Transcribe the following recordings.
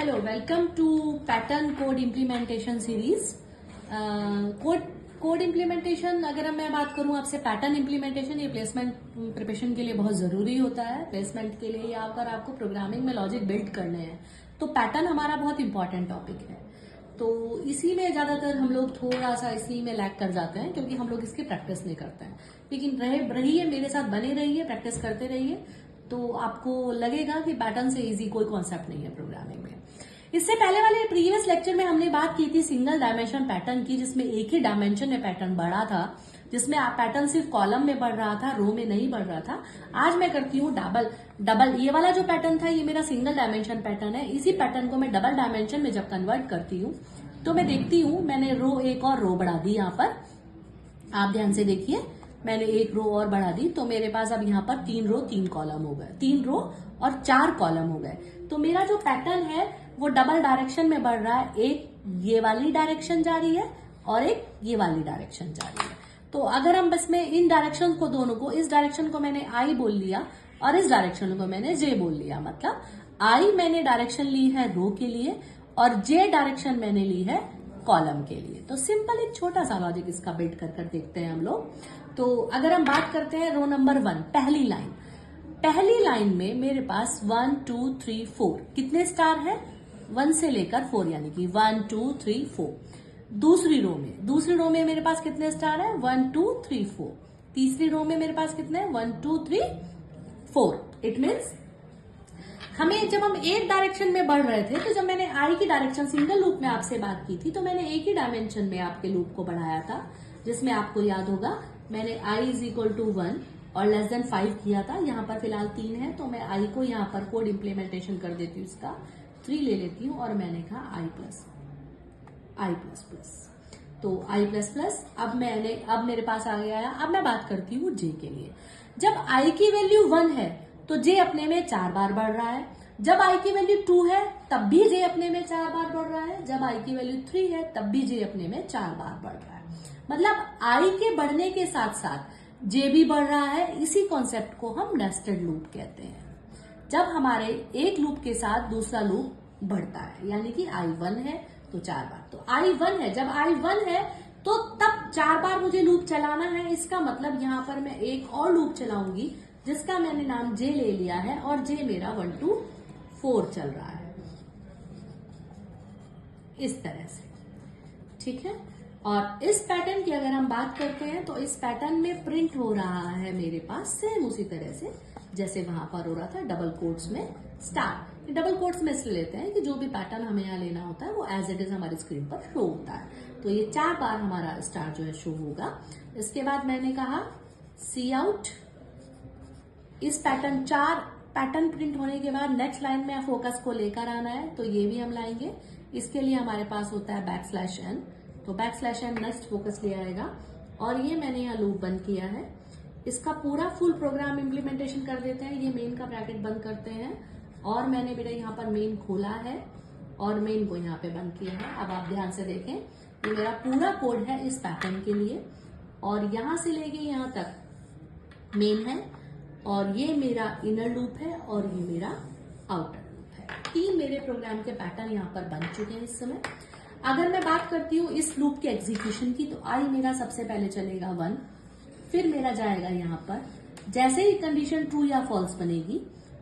Hello, welcome to pattern code implementation series. Code implementation अगर मैं बात करूं आपसे, पैटर्न इम्प्लीमेंटेशन ये प्लेसमेंट प्रिपरेशन के लिए बहुत जरूरी होता है। प्लेसमेंट के लिए या अगर आपको प्रोग्रामिंग में लॉजिक बिल्ड करने हैं तो पैटर्न हमारा बहुत इंपॉर्टेंट टॉपिक है। तो इसी में ज्यादातर हम लोग थोड़ा सा इसी में लैग कर जाते हैं क्योंकि हम लोग इसकी प्रैक्टिस नहीं करते हैं। लेकिन रहिए मेरे साथ, बने रहिए, प्रैक्टिस करते रहिए तो आपको लगेगा कि पैटर्न से इजी कोई कॉन्सेप्ट नहीं है प्रोग्रामिंग में। इससे पहले वाले प्रीवियस लेक्चर में हमने बात की थी सिंगल डायमेंशन पैटर्न की, जिसमें एक ही डायमेंशन में पैटर्न बढ़ा था, जिसमें पैटर्न सिर्फ कॉलम में बढ़ रहा था, रो में नहीं बढ़ रहा था। आज मैं करती हूँ डबल। ये वाला जो पैटर्न था ये मेरा सिंगल डायमेंशन पैटर्न है। इसी पैटर्न को मैं डबल डायमेंशन में जब कन्वर्ट करती हूँ तो मैं देखती हूँ मैंने रो एक और रो बढ़ा दी। यहाँ पर आप ध्यान से देखिए, मैंने एक रो और बढ़ा दी तो मेरे पास अब यहाँ पर 3 रो 3 कॉलम हो गए, 3 रो और 4 कॉलम हो गए। तो मेरा जो पैटर्न है वो डबल डायरेक्शन में बढ़ रहा है। एक ये वाली डायरेक्शन जा रही है और एक ये वाली डायरेक्शन जा रही है। तो अगर हम बस में इन डायरेक्शन को, दोनों को, इस डायरेक्शन को मैंने आई बोल लिया और इस डायरेक्शन को मैंने जे बोल लिया, मतलब आई मैंने डायरेक्शन ली है रो के लिए और जे डायरेक्शन मैंने ली है कॉलम के लिए। तो सिंपल एक छोटा सा लॉजिक इसका बिल्ड कर देखते हैं हम लोग। तो अगर हम बात करते हैं रो नंबर 1, पहली लाइन में मेरे पास 1 2 3 4 कितने स्टार है? 1 से लेकर 4, यानी कि 1 2 3 4। दूसरी रो में मेरे पास कितने स्टार है? 1 2 3 4। तीसरी रो में मेरे पास कितने? 1 2 3 4। इट मीन्स हमें जब हम एक डायरेक्शन में बढ़ रहे थे, तो जब मैंने आई की डायरेक्शन सिंगल लूप में आपसे बात की थी तो मैंने एक ही डायमेंशन में आपके लूप को बढ़ाया था, जिसमें आपको याद होगा मैंने आई इज इक्वल टू 1 और लेस देन 5 किया था। यहाँ पर फिलहाल 3 है तो मैं आई को यहाँ पर कोड इम्प्लीमेंटेशन कर देती हूँ, इसका 3 ले लेती हूँ और मैंने कहा आई प्लस प्लस। तो आई प्लस प्लस अब मेरे पास आ गया है। अब मैं बात करती हूँ जे के लिए। जब आई की वैल्यू 1 है तो जे अपने में 4 बार बढ़ रहा है। जब आई की वैल्यू 2 है तब भी जे अपने में 4 बार बढ़ रहा है। जब आई की वैल्यू 3 है तब भी जे अपने में 4 बार बढ़ रहा है। मतलब आई के बढ़ने के साथ साथ जे भी बढ़ रहा है। इसी कॉन्सेप्ट को हम नेस्टेड लूप कहते हैं। जब हमारे एक लूप के साथ दूसरा लूप बढ़ता है, यानी कि आई 1 है तो 4 बार, तो आई 1 है, जब आई 1 है तो तब 4 बार मुझे लूप चलाना है। इसका मतलब यहां पर मैं एक और लूप चलाऊंगी जिसका मैंने नाम जे ले लिया है और जे मेरा 1 2 4 चल रहा है, इस तरह से, ठीक है। और इस पैटर्न की अगर हम बात करते हैं तो इस पैटर्न में प्रिंट हो रहा है मेरे पास सेम उसी तरह से जैसे वहां पर हो रहा था, डबल कोट्स में स्टार। डबल कोट्स में इसलिए लेते हैं कि जो भी पैटर्न हमें यहाँ लेना होता है वो एज इट इज हमारी स्क्रीन पर शो होता है। तो ये 4 बार हमारा स्टार जो है शो होगा। इसके बाद मैंने कहा सी आउट। इस पैटर्न 4 पैटर्न प्रिंट होने के बाद नेक्स्ट लाइन में फोकस को लेकर आना है, तो ये भी हम लाएंगे। इसके लिए हमारे पास होता है \n, तो \n नेक्स्ट फोकस ले आएगा। और ये मैंने यहाँ लूप बंद किया है। इसका पूरा फुल प्रोग्राम इम्प्लीमेंटेशन कर देते हैं। ये मेन का ब्रैकेट बंद करते हैं और मैंने बेटा यहाँ पर मेन खोला है और मेन को यहाँ पे बंद किया है। अब आप ध्यान से देखें, ये मेरा पूरा कोड है इस पैटर्न के लिए और यहां से लेके यहाँ तक मेन है और ये मेरा इनर लूप है और ये मेरा आउटर लूप है। 3 मेरे प्रोग्राम के पैटर्न यहाँ पर बन चुके हैं इस समय। अगर मैं बात करती हूँ इस लूप के एग्जीक्यूशन की, तो आई मेरा सबसे पहले चलेगा 1, फिर मेरा जाएगा यहाँ पर। जैसे ही कंडीशन ट्रू या फॉल्स बनेगी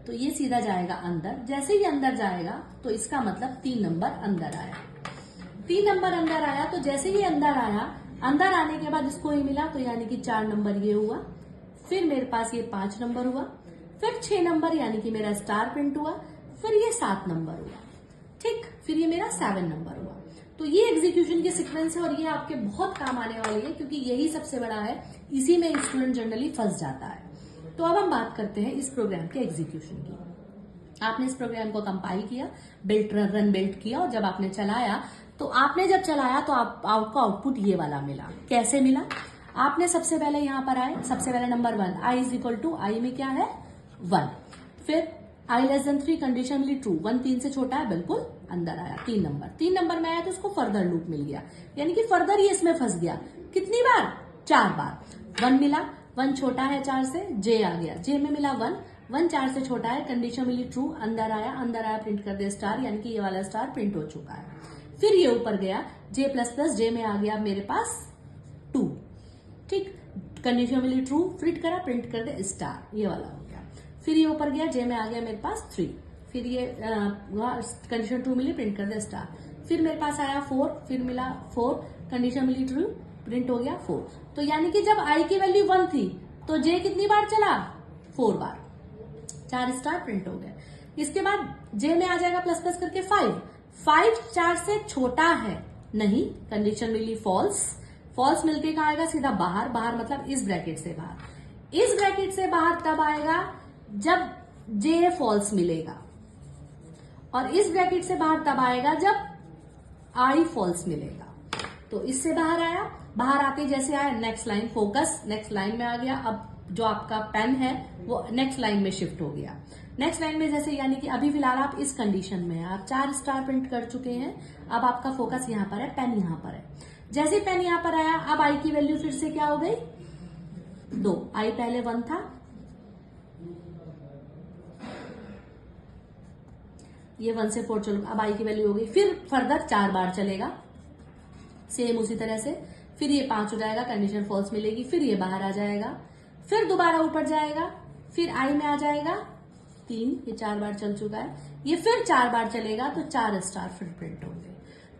तो ये सीधा जाएगा अंदर। जैसे ही अंदर जाएगा तो इसका मतलब 3 नंबर अंदर आया। 3 नंबर अंदर आया तो जैसे ही अंदर आया, अंदर आने के बाद इसको ही मिला तो यानी कि 4 नंबर ये हुआ। फिर मेरे पास ये 5 नंबर हुआ, फिर 6 नंबर यानी कि मेरा स्टार प्रिंट हुआ, फिर ये 7 नंबर हुआ, ठीक, फिर ये मेरा 7 नंबर हुआ। तो ये एग्जीक्यूशन की सीक्वेंस है और ये आपके बहुत काम आने वाली है क्योंकि यही सबसे बड़ा है, इसी में स्टूडेंट जनरली फंस जाता है। तो अब हम बात करते हैं इस प्रोग्राम के एग्जीक्यूशन की। आपने इस प्रोग्राम को कंपाइल किया, रन बिल्ड किया और जब आपने चलाया तो आपने जब चलाया तो आपको आउटपुट ये वाला मिला। कैसे मिला? आपने सबसे पहले यहाँ पर आए, सबसे पहले नंबर 1 I is equal to, I में क्या है 1, फिर I less than 3 conditionally true, 1 3 से छोटा है, बिल्कुल अंदर आया। 3 नंबर में आया तो उसको फर्दर लूप मिल गया, यानी कि फर्दर ये इसमें फंस गया। कितनी बार? 4 बार। 1 मिला, 1 छोटा है 4 से, जे आ गया, जे में मिला 1, 1 4 से छोटा है, कंडीशन मिली ट्रू, अंदर आया प्रिंट कर दे स्टार, यानी कि ये वाला स्टार प्रिंट हो चुका है। फिर ये ऊपर गया जे प्लस प्लस, जे में आ गया मेरे पास 2, ठीक, कंडीशन मिली ट्रू, प्रिंट करा, प्रिंट कर दे स्टार, ये वाला हो गया। फिर ये ऊपर गया, जे में आ गया मेरे पास 3, फिर ये कंडीशन ट्रू मिली, प्रिंट कर दे स्टार। फिर मेरे पास आया 4, फिर मिला 4, कंडीशन मिली ट्रू, प्रिंट हो गया 4। तो यानी कि जब आई की वैल्यू 1 थी तो जे कितनी बार चला, 4 बार, 4 स्टार प्रिंट हो गए। इसके बाद जे में आ जाएगा प्लस प्लस करके 5, 5 4 से छोटा है नहीं, कंडीशन मिली फॉल्स, फॉल्स मिलके कहा आएगा सीधा बाहर, बाहर मतलब इस ब्रैकेट से बाहर, इस ब्रैकेट से बाहर तब आएगा जब जे फॉल्स मिलेगा, और इस ब्रैकेट से बाहर तब आएगा जब आई फॉल्स मिलेगा। तो इससे बाहर आया, बाहर आते जैसे आया next line focus, next line में आ गया। अब जो आपका पेन है वो नेक्स्ट लाइन में शिफ्ट हो गया, नेक्स्ट लाइन में जैसे, यानी कि अभी फिलहाल आप इस कंडीशन में है, आप 4 स्टार प्रिंट कर चुके हैं। अब आपका फोकस यहां पर है, पेन यहां पर है। जैसे पेन यहां पर आया, अब आई की वैल्यू फिर से क्या हो गई, 2, आई पहले 1 था, ये 1 से 4 चलो, अब आई की वैल्यू हो गई, फिर फर्दर 4 बार चलेगा सेम उसी तरह से, फिर ये 5 हो जाएगा, कंडीशन फॉल्स मिलेगी, फिर ये बाहर आ जाएगा, फिर दोबारा ऊपर जाएगा, फिर आई में आ जाएगा 3, ये 4 बार चल चुका है, ये फिर 4 बार चलेगा तो 4 स्टार फिर प्रिंट होंगे।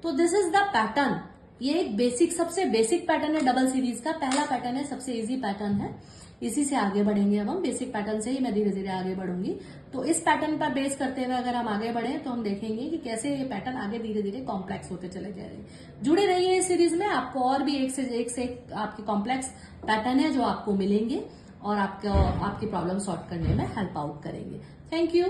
तो दिस इज द पैटर्न, ये एक बेसिक, सबसे बेसिक पैटर्न है डबल सीरीज का, पहला पैटर्न है, सबसे इजी पैटर्न है, इसी से आगे बढ़ेंगे। अब हम बेसिक पैटर्न से ही मैं धीरे धीरे आगे बढ़ूंगी। तो इस पैटर्न पर बेस करते हुए अगर हम आगे बढ़े तो हम देखेंगे कि कैसे ये पैटर्न आगे धीरे धीरे कॉम्प्लेक्स होते चले जाएंगे। जुड़े रहिए इस सीरीज में, आपको और भी एक से एक आपके कॉम्प्लेक्स पैटर्न है जो आपको मिलेंगे और आपकी प्रॉब्लम सॉल्व करने में हेल्प आउट करेंगे। Thank you.